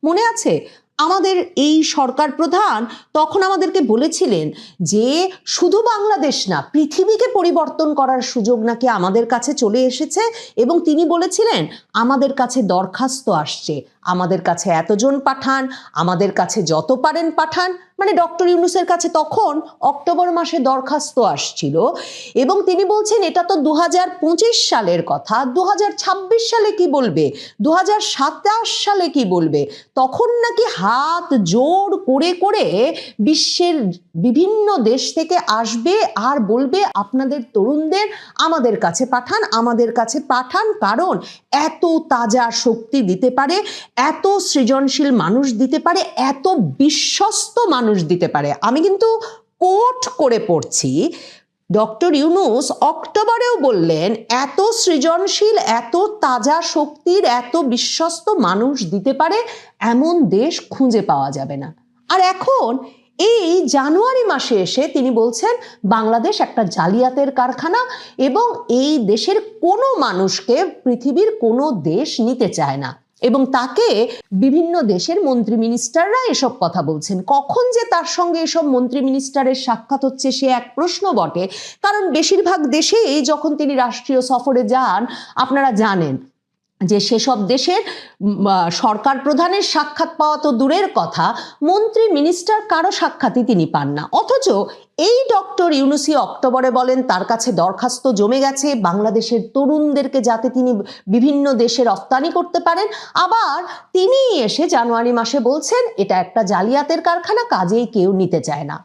মনে আছে? আমাদের এই সরকার প্রধান তখন আমাদেরকে বলেছিলেন যে শুধু বাংলাদেশ না, পৃথিবীকে পরিবর্তন করার সুযোগ নাকি আমাদের কাছে চলে এসেছে, এবং তিনি বলেছিলেন আমাদের কাছে দরখাস্ত আসছে, আমাদের কাছে এতজন পাঠান, আমাদের কাছে যত পারেন পাঠান। মানে ডক্টর ইউনূসের কাছে তখন অক্টোবর মাসে দরখাস্ত আসছিল, এবং তিনি বলছেন এটা তো 2025 সালের কথা, 2026 সালে কি বলবে, 2027 সালে কি বলবে? তখন নাকি হাত জোর করে করে বিশ্বের বিভিন্ন দেশ থেকে আসবে আর বলবে আপনাদের তরুণদের আমাদের কাছে পাঠান, আমাদের কাছে পাঠান, কারণ এত তাজা শক্তি দিতে পারে, এত সৃজনশীল মানুষ দিতে পারে, এত বিশ্বস্ত মানুষ দিতে পারে। আমি কিন্তু কোট করে পড়ছি, ডক্টর ইউনূস অক্টোবরেও বললেন এত সৃজনশীল, এত তাজা শক্তির, এত বিশ্বস্ত মানুষ দিতে পারে এমন দেশ খুঁজে পাওয়া যাবে না। আর এখন এই জানুয়ারি মাসে এসে তিনি বলছেন বাংলাদেশ একটা জালিয়াতের কারখানা এবং এই দেশের কোনো মানুষকে পৃথিবীর কোনো দেশ নিতে চায় না, এবং তাকে বিভিন্ন দেশের মন্ত্রী মিনিস্টাররা এসব কথা বলছেন। কখন যে তার সঙ্গে এসব মন্ত্রী মিনিস্টারের সাক্ষাৎ হচ্ছে সে এক প্রশ্ন বটে, কারণ বেশিরভাগ দেশেই যখন তিনি রাষ্ট্রীয় সফরে যান আপনারা জানেন যে সেসব দেশের সরকার প্রধানের সাক্ষাৎ পাওয়া তো দূরের কথা, মন্ত্রী মিনিস্টার কারো সাক্ষাৎই তিনি পান না। অথচ এই ডক্টর ইউনূসই অক্টোবরে বলেন তার কাছে দরখাস্ত জমে গেছে বাংলাদেশের তরুণদেরকে যাতে তিনি বিভিন্ন দেশে রপ্তানি করতে পারেন, আবার তিনি এসে জানুয়ারি মাসে বলছেন এটা একটা জালিয়াতের কারখানা, কাজেই কেউ নিতে চায় না।